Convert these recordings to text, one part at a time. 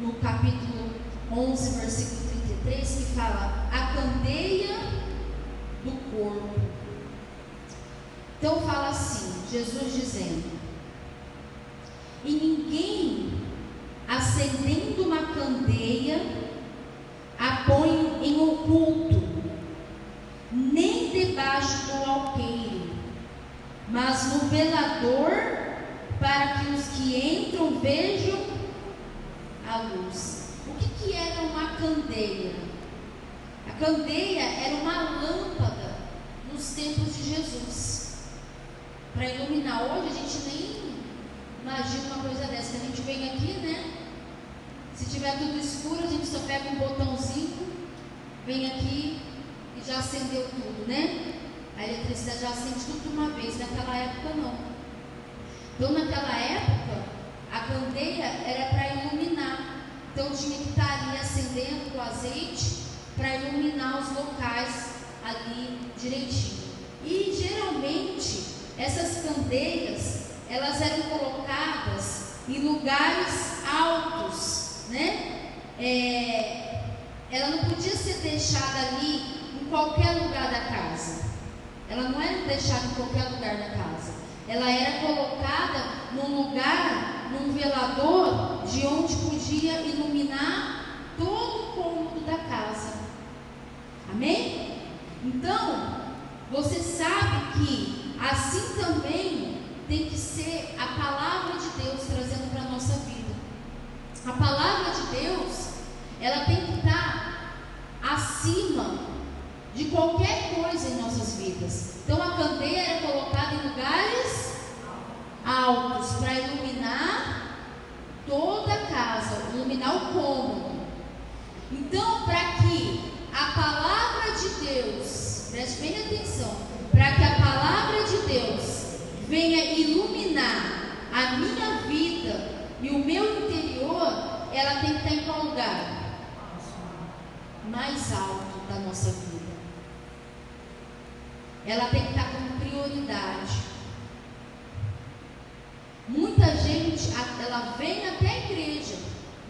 no capítulo 11, versículo 33, que fala a candeia do corpo. Então fala assim, Jesus dizendo: e ninguém, acendendo uma candeia, a põe em oculto, nem debaixo do alqueire, mas no velador, para que os que entram vejam a luz. O que era uma candeia? A candeia era uma lâmpada nos tempos de Jesus, para iluminar. Hoje a gente nem imagina uma coisa dessa, que a gente vem aqui, né? Se tiver tudo escuro, a gente só pega um botãozinho, vem aqui e já acendeu tudo, né? A eletricidade já acende tudo de uma vez. Naquela época não. Então naquela época a candeia era para iluminar. Então tinha que estar ali acendendo o azeite para iluminar os locais ali direitinho. E geralmente essas candeias, elas eram colocadas em lugares altos, né? Ela não podia ser deixada ali em qualquer lugar da casa. Ela não era deixada em qualquer lugar da casa. Ela era colocada num lugar, num velador, de onde podia iluminar todo o cômodo da casa. Amém? Então, você sabe que assim também tem que ser a palavra de Deus trazendo para a nossa vida. A palavra de Deus, ela tem que estar acima de qualquer coisa em nossas vidas. Então a candeia era colocada em lugares altos para iluminar toda a casa, iluminar o cômodo. Então, para que a palavra de Deus, preste bem atenção, para que a palavra de Deus venha iluminar a minha vida e o meu interior, ela tem que estar em qual lugar? Mais alto da nossa vida. Ela tem que estar como prioridade. Muita gente, ela vem até a igreja.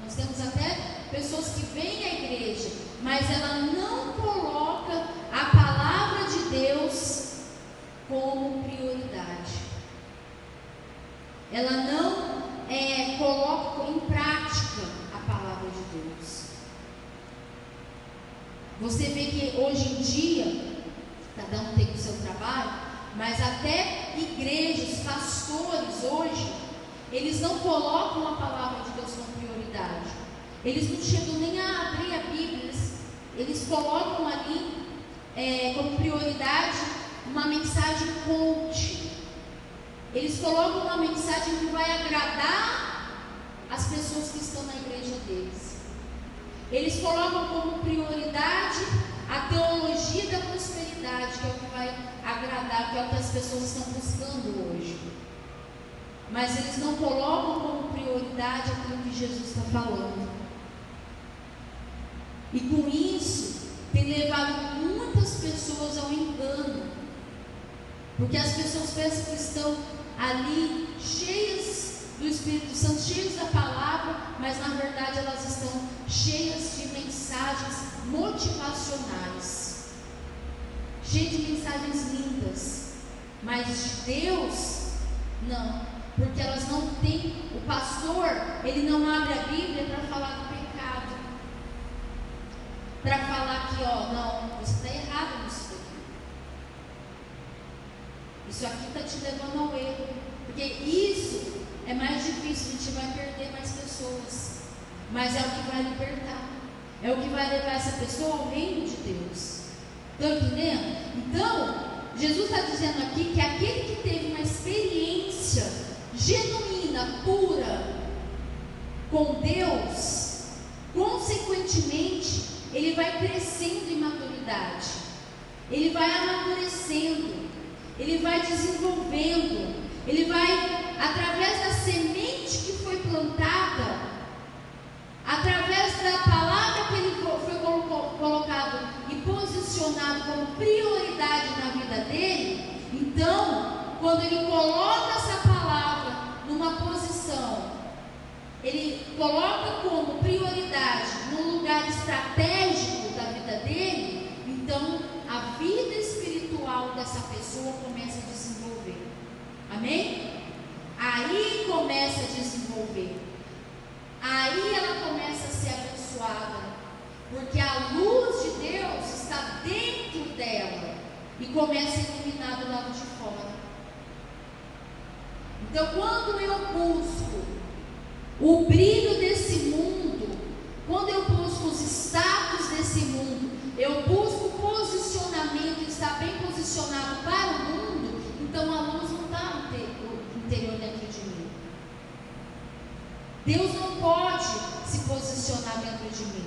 Nós temos até pessoas que vêm à igreja, mas ela não coloca a palavra de Deus como prioridade. Ela não coloca em prática a palavra de Deus. Você vê que hoje em dia, cada um tem o seu trabalho, mas até igrejas, pastores hoje, eles não colocam a palavra de Deus como prioridade. Eles não chegam nem a abrir a Bíblia, eles colocam ali como prioridade uma mensagem coach. Eles colocam uma mensagem que vai agradar as pessoas que estão na igreja deles. Eles colocam como prioridade a teologia da prosperidade, que é o que vai agradar, que é o que as pessoas estão buscando hoje. Mas eles não colocam como prioridade aquilo que Jesus está falando. E com isso, tem levado muitas pessoas ao engano. Porque as pessoas pensam que estão ali cheias do Espírito Santo, cheias da palavra, mas na verdade elas estão cheias de mensagens motivacionais, cheias de mensagens lindas, mas de Deus, não, porque elas não têm, o pastor, ele não abre a Bíblia para falar do pecado, para falar que, não, você está errado nisso daqui, isso aqui está te levando ao erro, porque isso é mais difícil, a gente vai perder mais pessoas, mas é o que vai libertar, é o que vai levar essa pessoa ao reino de Deus. Estão entendendo? Então, Jesus está dizendo aqui que aquele que teve uma experiência genuína, pura com Deus, consequentemente, ele vai crescendo em maturidade, ele vai amadurecendo, ele vai desenvolvendo, ele vai, através da semente que foi plantada, através da palavra que ele foi colocado e posicionado como prioridade na vida dele, então, quando ele coloca essa palavra numa posição ele coloca como prioridade num lugar estratégico da vida dele, então a vida espiritual dessa pessoa começa a desenvolver. Amém? Aí começa a desenvolver. Aí ela começa a ser abençoada, porque a luz de Deus está dentro dela e começa a iluminar do lado de fora. Então, quando eu busco o brilho desse mundo, quando eu busco os status desse mundo, eu busco posicionamento, estar bem posicionado para o mundo, então a luz não está no interior dentro de mim. Deus não pode se posicionar dentro de mim.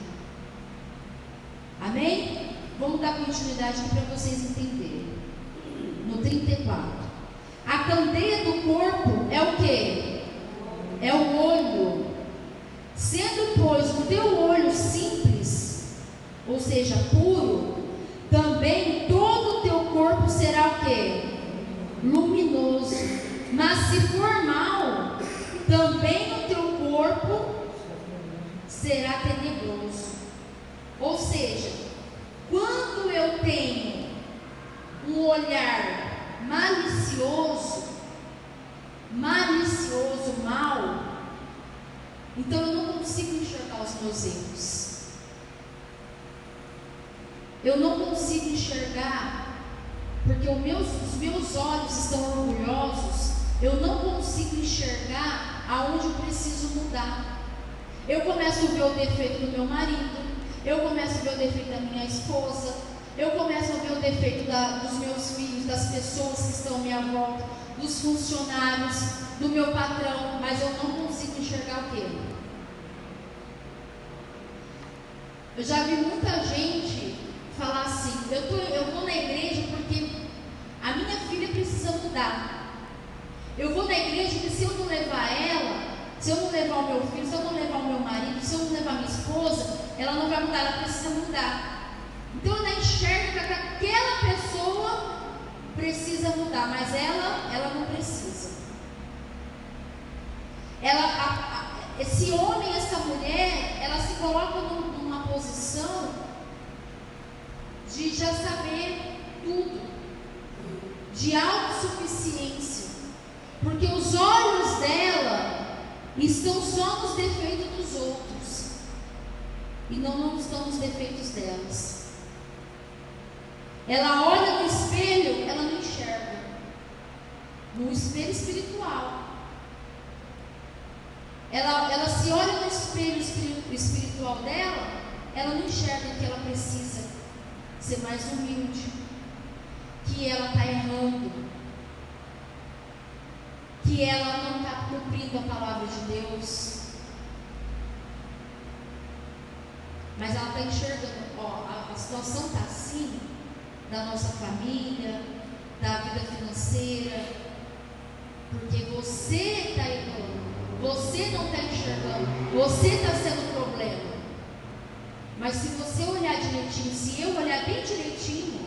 Amém? Vamos dar continuidade aqui para vocês entenderem. No 34. A candeia do corpo é o quê? É o olho. Sendo, pois, o teu olho simples, ou seja, puro, também todo o teu corpo será o quê? Luminoso. Mas se for mal, também o teu corpo será tenebroso. Ou seja, quando eu tenho um olhar malicioso, mal, então eu não consigo enxergar os meus erros. Eu não consigo enxergar, porque os meus olhos estão orgulhosos. Eu não consigo enxergar aonde eu preciso mudar. Eu começo a ver o defeito do meu marido, eu começo a ver o defeito da minha esposa, eu começo a ver o defeito dos meus filhos, das pessoas que estão à minha volta, dos funcionários, do meu patrão, mas eu não consigo enxergar o quê? Eu já vi muita gente falar assim: eu vou na igreja porque a minha filha precisa mudar. Eu vou na igreja porque se eu não levar ela, se eu não levar o meu filho, se eu não levar o meu marido, se eu não levar minha esposa, ela não vai mudar, ela precisa mudar. Então ela enxerga que aquela pessoa precisa mudar, mas ela não precisa. Esse homem, essa mulher, ela se coloca numa posição de já saber tudo, de autossuficiência, porque os olhos dela estão só nos defeitos dos outros e não estão nos defeitos delas. Ela olha no espelho, ela não enxerga. No espelho espiritual. Ela se olha no espelho espiritual dela, ela não enxerga que ela precisa ser mais humilde, que ela está errando, que ela não está cumprindo a palavra de Deus. Mas ela está enxergando, a situação está assim, da nossa família, da vida financeira, porque você está errando, você não está enxergando, você está sendo o problema. Mas se você olhar direitinho, se eu olhar bem direitinho,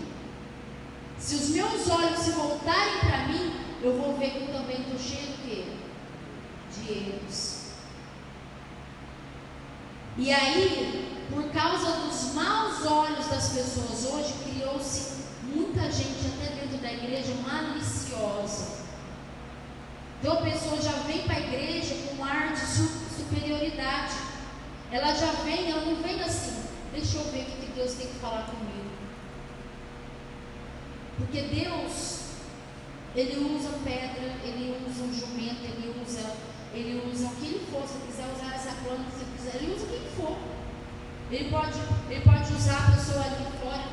se os meus olhos se voltarem para mim, eu vou ver que eu também estou cheio do quê? De erros. E aí, por causa dos maus olhos das pessoas hoje, criou-se muita gente até dentro da igreja maliciosa. Então a pessoa já vem para a igreja com um ar de superioridade. Ela já vem, ela não vem assim: deixa eu ver o que Deus tem que falar comigo. Porque Deus, Ele usa pedra, Ele usa um jumento, Ele usa o que Ele for. Se Ele quiser usar essa planta, se Ele quiser, Ele usa quem for. Ele pode usar a pessoa ali fora.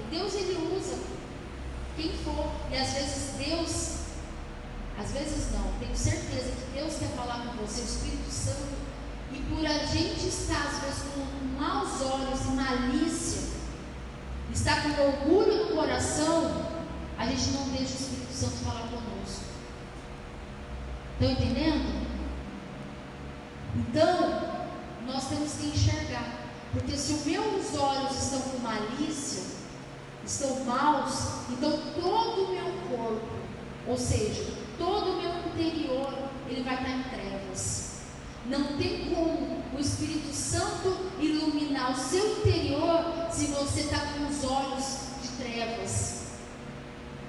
Deus, Ele usa quem for. E às vezes não, tenho certeza que Deus quer falar com você, o Espírito Santo. E por a gente estar às vezes com maus olhos e malícia, estar com orgulho no coração, a gente não deixa o Espírito Santo falar conosco. Estão entendendo? Então, nós temos que enxergar. Porque se os meus olhos estão com malícia, estão maus, então todo o meu corpo, ou seja, todo o meu interior, ele vai estar em trevas. Não tem como o Espírito Santo iluminar o seu interior se você está com os olhos de trevas.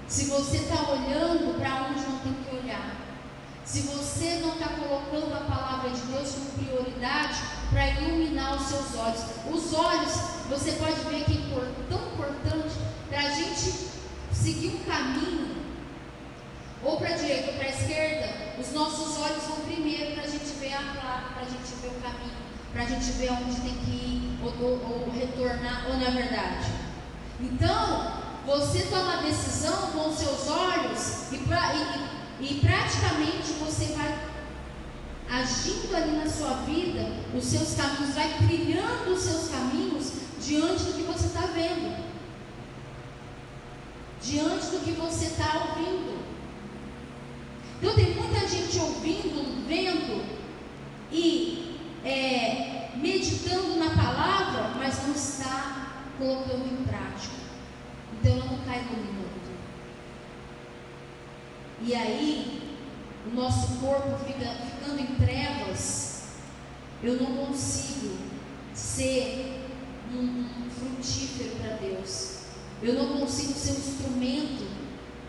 Se você está olhando para onde não tem que olhar. Se você não está colocando a palavra de Deus como prioridade para iluminar os seus olhos. Os olhos, você pode ver que é tão importante para a gente seguir um caminho, ou para a direita ou para a esquerda. Os nossos olhos vão primeiro para a gente ver a placa, para a gente ver o caminho, para a gente ver onde tem que ir, ou retornar, ou não é verdade? Então, você toma a decisão com os seus olhos e praticamente você vai agindo ali na sua vida, os seus caminhos, vai trilhando os seus caminhos diante do que você está vendo, diante do que você está ouvindo. Então tem muita gente ouvindo, vendo e meditando na palavra, mas não está colocando em prática. Então ela não cai no minuto. E aí, o nosso corpo ficando em trevas. Eu não consigo ser um frutífero para Deus. Eu não consigo ser um instrumento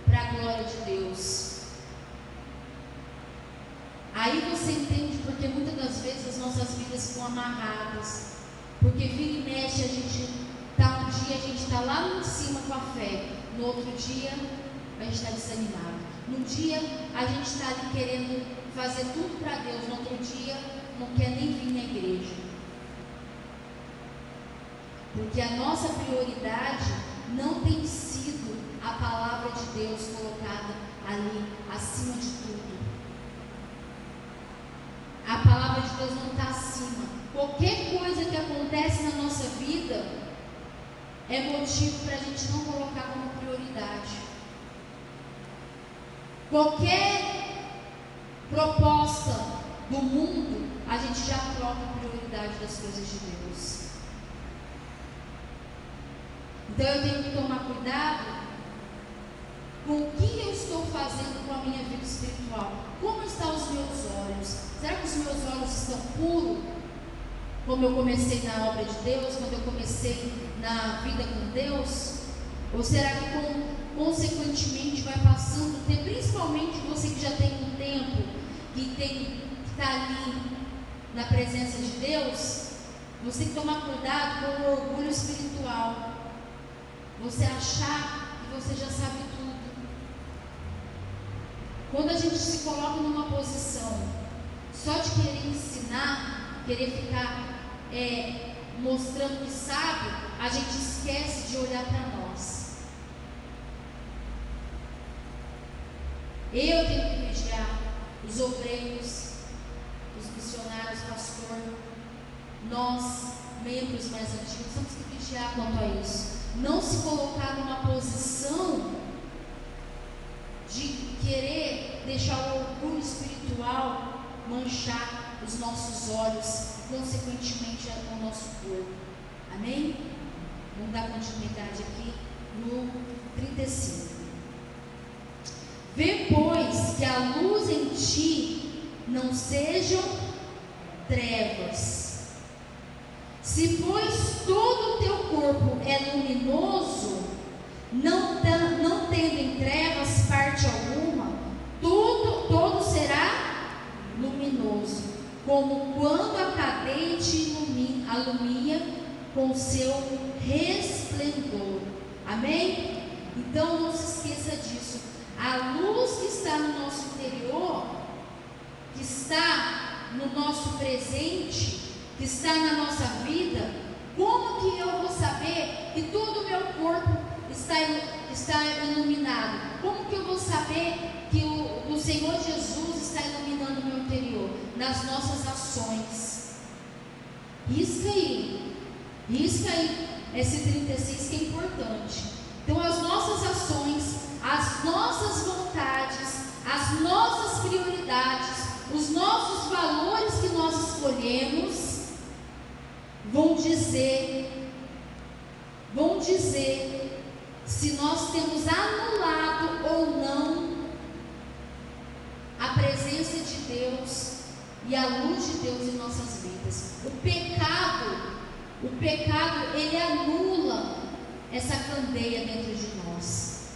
para a glória de Deus. Aí você entende porque muitas das vezes as nossas vidas ficam amarradas. Porque vira e mexe, um dia a gente está lá em cima com a fé, no outro dia a gente está desanimado. Num dia a gente está ali querendo fazer tudo para Deus, no outro dia não quer nem vir na igreja. Porque a nossa prioridade não tem sido a palavra de Deus colocada ali acima de tudo. A palavra de Deus não está acima. Qualquer coisa que acontece na nossa vida é motivo para a gente não colocar como prioridade. Qualquer proposta do mundo, a gente já troca a prioridade das coisas de Deus. Então eu tenho que tomar cuidado com o que eu estou fazendo com a minha vida espiritual. Como estão os meus olhos? Será que os meus olhos estão puros? Como eu comecei na obra de Deus, quando eu comecei na vida com Deus? Ou será que consequentemente vai passando o tempo, principalmente você que já tem um tempo, que está ali na presença de Deus, você tem que tomar cuidado com o orgulho espiritual. Você achar que você já sabe tudo. Quando a gente se coloca numa posição só de querer ensinar, querer ficar mostrando que sabe, a gente esquece de olhar para nós. Eu tenho que vigiar os obreiros, os missionários, pastor, nós, membros mais antigos, temos que vigiar quanto a isso. Não se colocar numa posição de querer deixar o orgulho espiritual manchar os nossos olhos, consequentemente o nosso corpo. Amém? Vamos dar continuidade aqui no 35. Vê, pois, que a luz em ti não sejam trevas. Se, pois, todo o teu corpo é luminoso, não tendo em trevas parte alguma, todo será luminoso, como quando a cadeia te alumia com seu resplendor. Amém? Então não se esqueça disso. A luz que está no nosso interior, que está no nosso presente, que está na nossa vida, como que eu vou saber que todo o meu corpo está iluminado? Como que eu vou saber que o Senhor Jesus está iluminando o meu interior? Nas nossas ações. Risca aí esse 36 que é importante. Então as nossas ações, as nossas vontades, as nossas prioridades, os nossos valores que nós escolhemos vão dizer se nós temos anulado ou não a presença de Deus e a luz de Deus em nossas vidas. O pecado, ele anula essa candeia dentro de nós.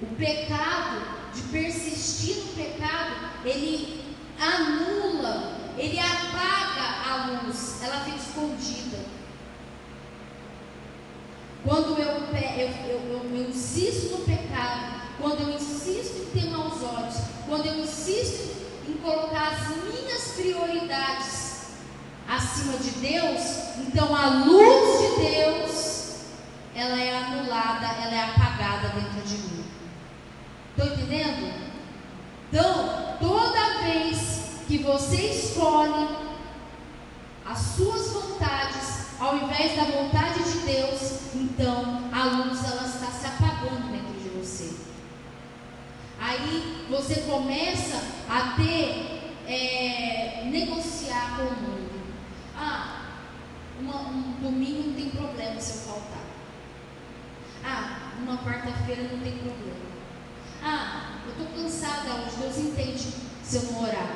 O pecado, de persistir no pecado, ele anula, ele apaga a luz, ela fica escondida. Quando eu insisto no pecado, quando eu insisto em ter maus olhos, quando eu insisto em colocar as minhas prioridades acima de Deus, então a luz de Deus, ela é anulada, ela é apagada dentro de mim. Estão entendendo? Então, toda vez que você escolhe as suas vontades ao invés da vontade de Deus, então a luz, ela está se apagando dentro de você. Aí você começa a negociar com o mundo. Um domingo não tem problema se eu faltar. Uma quarta-feira não tem problema. Eu estou cansada hoje, Deus entende se eu não orar.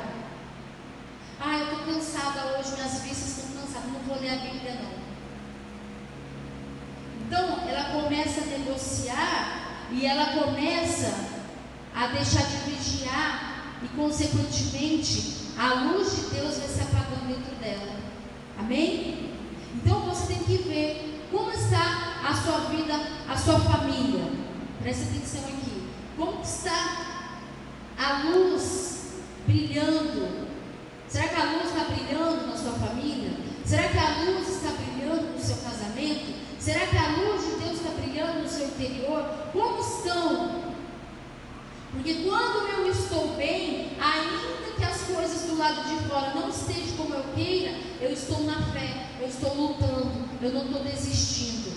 Eu estou cansada hoje, minhas vistas estão cansadas, não vou ler a Bíblia não. Então, ela começa a negociar e ela começa a deixar de vigiar e, consequentemente, a luz de Deus vai se apagando dentro dela. Amém? Então, você tem que ver como está a sua vida, a sua família. Presta atenção aqui. Como está a luz brilhando? Será que a luz está brilhando na sua família? Será que a luz está brilhando no seu casamento? Será que a luz de Deus está brilhando no seu interior? Como estão? Porque quando eu estou bem, ainda que as coisas do lado de fora não estejam como eu queira, eu estou na fé, eu estou lutando, eu não estou desistindo.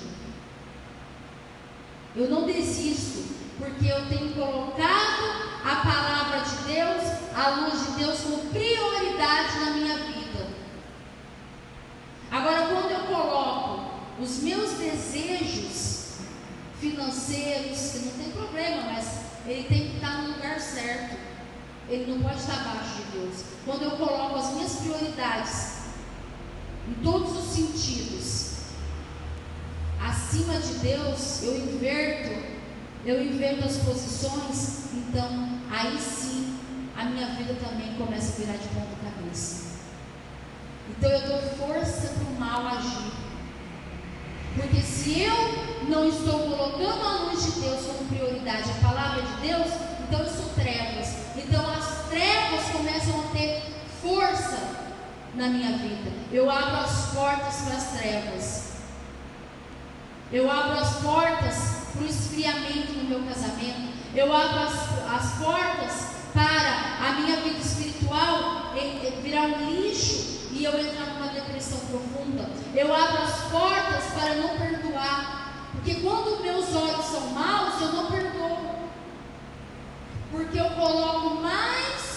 Eu não desisto, porque eu tenho colocado a palavra de Deus, a luz de Deus como prioridade na minha vida. Agora, quando eu coloco os meus desejos financeiros, que não tem problema, mas ele tem que estar no lugar certo, ele não pode estar abaixo de Deus. Quando eu coloco as minhas prioridades em todos os sentidos acima de Deus, eu inverto as posições, então aí sim a minha vida também começa a virar de ponta cabeça. Então eu dou força para o mal agir, porque se eu não estou colocando a luz de Deus como prioridade, a palavra de Deus, então eu sou trevas. Então as trevas começam a ter força na minha vida. Eu abro as portas para as trevas. Eu abro as portas para o esfriamento no meu casamento. Eu abro as portas para a minha vida espiritual virar um lixo e eu entrar numa depressão profunda. Eu abro as portas para não perdoar, porque quando meus olhos são maus, eu não perdoo, porque eu coloco mais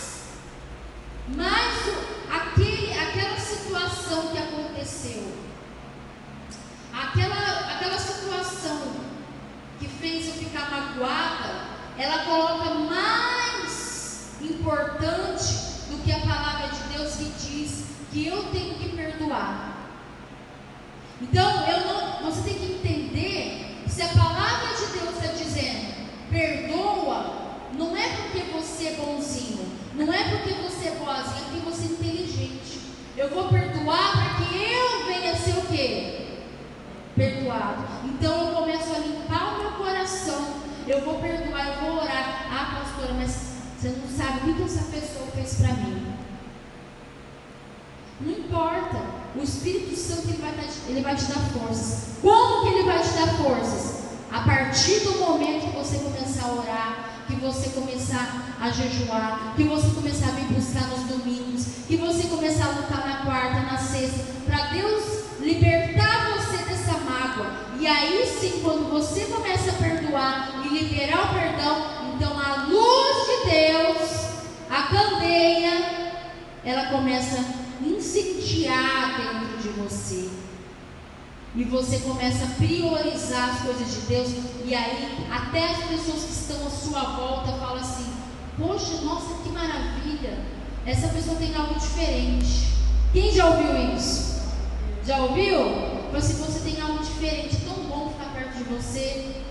aquela situação que aconteceu, aquela situação que fez eu ficar magoada, ela coloca mais importante do que a palavra de Deus que diz que eu tenho que perdoar. Então, você tem que entender, se a palavra de Deus está dizendo, perdoa, não é porque você é bonzinho, não é porque você é boazinha, é porque você é inteligente. Eu vou perdoar para que eu venha a ser o quê? Perdoado. Então eu começo a limpar o meu coração. Eu vou perdoar, eu vou orar. Pastora, mas você não sabe o que essa pessoa fez para mim. Não importa. O Espírito Santo ele vai te dar forças. Como que ele vai te dar forças? A partir do momento que você começar a orar, que você começar a jejuar, que você começar a vir buscar nos domingos, que você começar a lutar na quarta, na sexta, para Deus libertar você dessa mágoa. E aí sim, quando você começa a perdoar e liberar o perdão, então a luz de Deus, a candeia, ela começa a incendiar dentro de você. E você começa a priorizar as coisas de Deus. E aí, até as pessoas que estão à sua volta falam assim: poxa, nossa, que maravilha! essa pessoa tem algo diferente. Quem já ouviu isso? Já ouviu? Mas se você tem algo diferente, é tão bom ficar perto de você.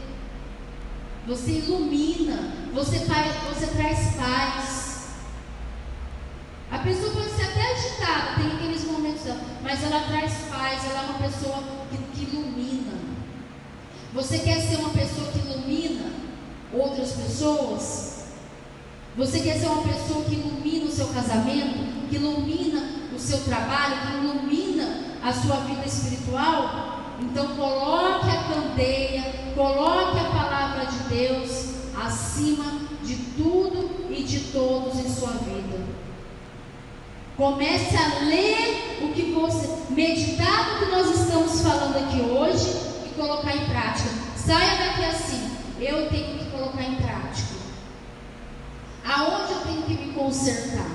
Você ilumina, você traz paz. A pessoa pode ser até agitada, tem aqueles momentos, mas ela traz paz, ela é uma pessoa que ilumina. Você quer ser uma pessoa que ilumina outras pessoas? Você quer ser uma pessoa que ilumina o seu casamento, que ilumina o seu trabalho, que ilumina a sua vida espiritual? Então coloque a candeia, coloque a palavra de Deus acima de tudo e de todos em sua vida. Comece a ler o que você, meditar no que nós estamos falando aqui hoje e colocar em prática. Saia daqui assim, eu tenho que colocar em prática. Aonde eu tenho que me consertar?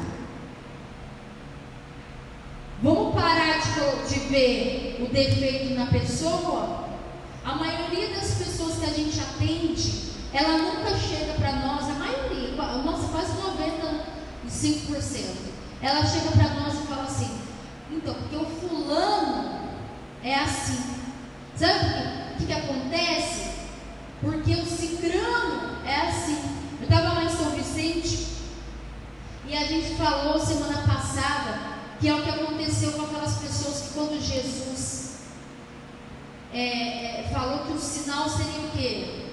Vamos parar de ver o defeito na pessoa? A maioria das pessoas que a gente atende, ela nunca chega para nós, a maioria, nossa, quase 95%. Ela chega para nós e fala assim: então, porque o fulano é assim. Sabe o que acontece? Porque o cicrano é assim. Eu estava lá em São Vicente e a gente falou semana passada que é o que aconteceu com aquelas pessoas que quando Jesus falou que o sinal seria o quê?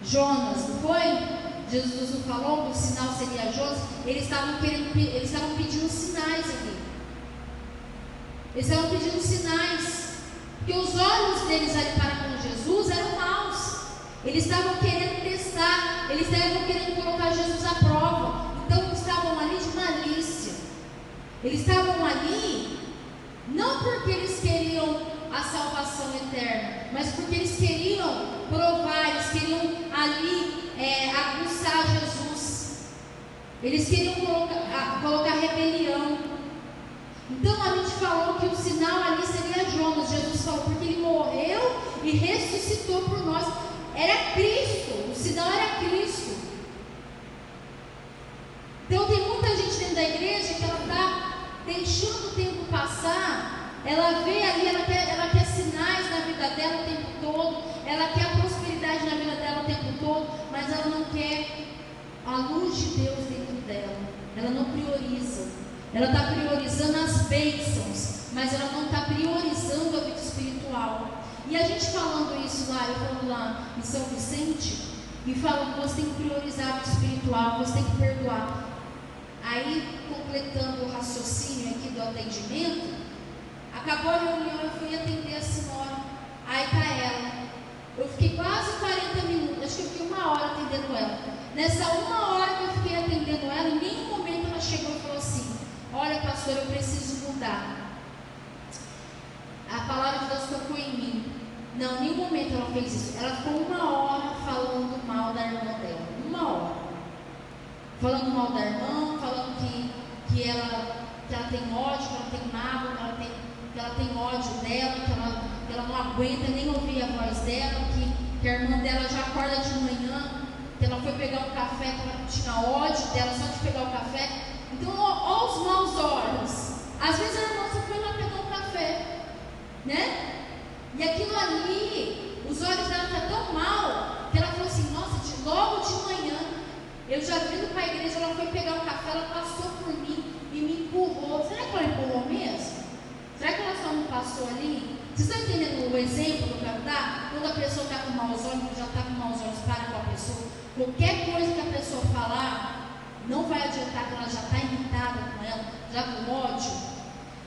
Jonas, não foi? Jesus não falou que o sinal seria Jonas? Eles estavam pedindo sinais aqui. Eles estavam pedindo sinais, porque os olhos deles ali para com Jesus eram maus. Eles estavam querendo testar, eles estavam querendo colocar Jesus à prova. Então estavam ali de malícia. Eles estavam ali não porque eles queriam a salvação eterna, mas porque eles queriam provar, eles queriam ali aguçar Jesus. Eles queriam colocar rebelião. Então a gente falou que o sinal ali seria Jonas. Jesus falou porque ele morreu e ressuscitou por nós. Era Cristo, o sinal era Cristo. Então tem muita gente dentro da igreja que ela está deixando o tempo passar. Ela vê ali, ela quer sinais na vida dela o tempo todo, ela quer a prosperidade na vida dela o tempo todo, mas ela não quer a luz de Deus dentro dela. Ela não prioriza. Ela está priorizando as bênçãos, mas ela não está priorizando a vida espiritual. E a gente falando isso lá, eu falando lá em São Vicente, e falando que você tem que priorizar a vida espiritual, você tem que perdoar. Aí, completando o raciocínio aqui do atendimento, acabou a reunião, eu fui atender a senhora. Aí tá ela. Eu fiquei quase 40 minutos, acho que eu fiquei 1 hora atendendo ela. Nessa 1 hora que eu fiquei atendendo ela, em nenhum momento ela chegou e falou assim: olha, pastor, eu preciso mudar. A palavra de Deus tocou em mim. Não, em nenhum momento ela fez isso. Ela ficou 1 hora falando mal da irmã dela. 1 hora. Falando mal da irmã, falando que ela tem ódio, que ela tem mágoa, que ela tem ódio dela, que ela não aguenta nem ouvir a voz dela, que a irmã dela já acorda de manhã, que ela foi pegar um café, que ela tinha ódio dela só de pegar o café. Então, olha os maus olhos. Às vezes a irmã só foi lá pegar um café, né? E aquilo ali, os olhos dela estão tão mal, que ela falou assim: nossa, logo de manhã, eu já vindo para a igreja, ela foi pegar um café, ela passou por mim e me empurrou. Será que ela empurrou mesmo? Será que ela só não passou ali? Vocês estão entendendo o exemplo que eu quero dar? Quando a pessoa está com maus olhos, já está com maus olhos para com a pessoa, qualquer coisa que a pessoa falar, não vai adiantar, que ela já está irritada com ela, já com ódio.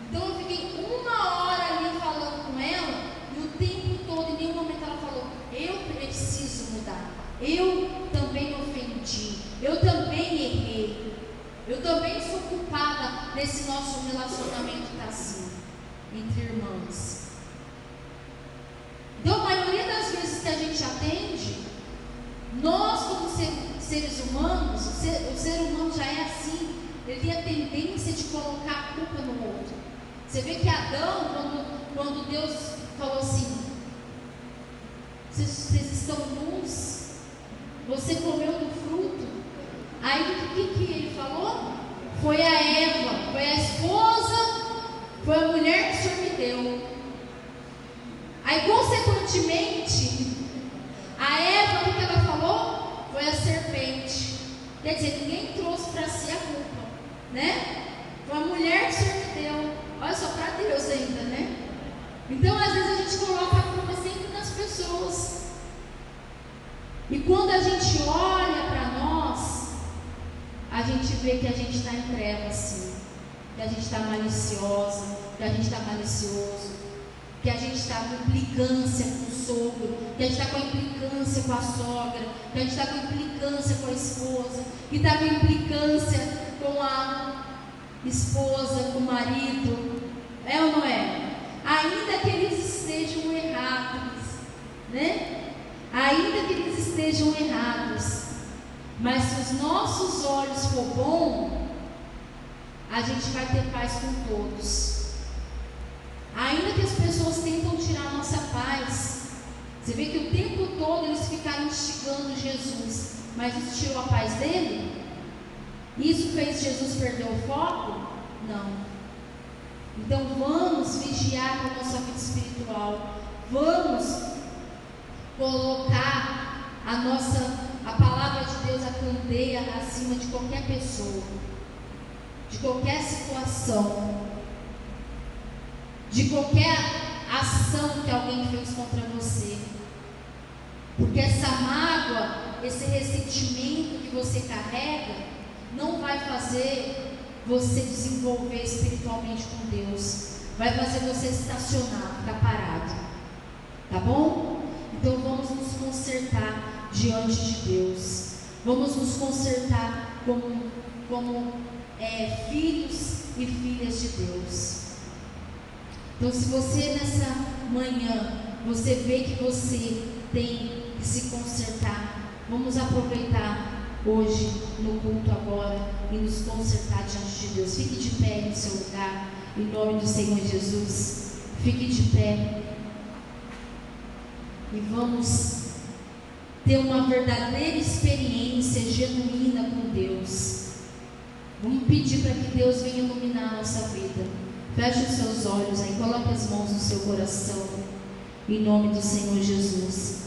Então eu fiquei 1 hora ali falando com ela, e o tempo todo, em nenhum momento ela falou: eu preciso mudar, eu também ofendi, eu também errei, eu também sou culpada nesse nosso relacionamento que está assim, entre irmãs. Então a maioria das vezes que a gente atende, nós como seres humanos, o ser humano já é assim, ele tem a tendência de colocar a culpa no outro. Você vê que Adão, quando Deus falou assim: vocês estão nus, você comeu do fruto. Aí o que ele falou? foi a Eva, foi a esposa, foi a mulher que o Senhor me deu. Aí, consequentemente, a Eva, o que ela falou? Foi a serpente. Quer dizer, ninguém trouxe para si a culpa, né? Foi a mulher que o Senhor me deu. Olha só, para Deus ainda, né? Então, às vezes a gente coloca a culpa sempre nas pessoas. E quando a gente olha para nós, a gente vê que a gente está em trevas, sim. Que a gente está maliciosa, que a gente está malicioso, que a gente está com implicância com o sogro, que a gente está com implicância com a sogra, que a gente está com implicância com a esposa, que está com implicância com a esposa, com o marido. É ou não é? Ainda que eles estejam errados, né? Ainda que eles estejam errados, mas se os nossos olhos for bom, a gente vai ter paz com todos. Ainda que as pessoas tentam tirar a nossa paz, você vê que o tempo todo eles ficaram instigando Jesus, mas isso tirou a paz dele? Isso fez Jesus perder o foco? Não. Então vamos vigiar com a nossa vida espiritual. Vamos colocar a palavra de Deus, a candeia acima de qualquer pessoa, de qualquer situação, de qualquer ação que alguém fez contra você. Porque essa mágoa, esse ressentimento que você carrega, não vai fazer você desenvolver espiritualmente com Deus. Vai fazer você estacionar, ficar parado. Tá bom? Então vamos nos consertar diante de Deus. Vamos nos consertar como filhos e filhas de Deus. Então, se você nessa manhã, você vê que você tem que se consertar, vamos aproveitar hoje no culto agora e nos consertar diante de Deus. Fique de pé no seu lugar, em nome do Senhor Jesus. Fique de pé e vamos ter uma verdadeira experiência genuína com Deus. Vamos pedir para que Deus venha iluminar a nossa vida. Feche os seus olhos aí, coloque as mãos no seu coração, em nome do Senhor Jesus.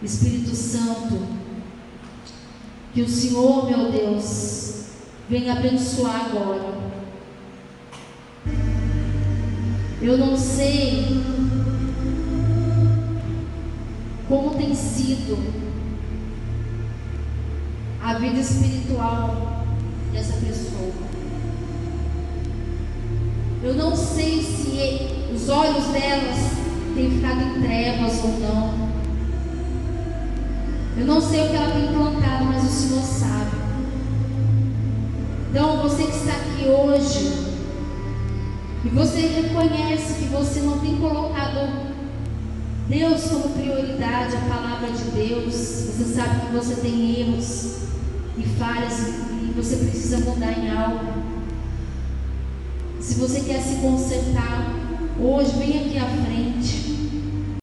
Espírito Santo, que o Senhor, meu Deus, venha abençoar agora. Eu não sei como tem sido a vida espiritual dessa pessoa. Eu não sei se os olhos delas têm ficado em trevas ou não. Eu não sei o que ela tem plantado, mas o Senhor sabe. Então, você que está aqui hoje, e você reconhece que você não tem colocado Deus como prioridade, a palavra de Deus, você sabe que você tem erros e falhas e você precisa mudar em algo. Se você quer se consertar hoje, vem aqui à frente.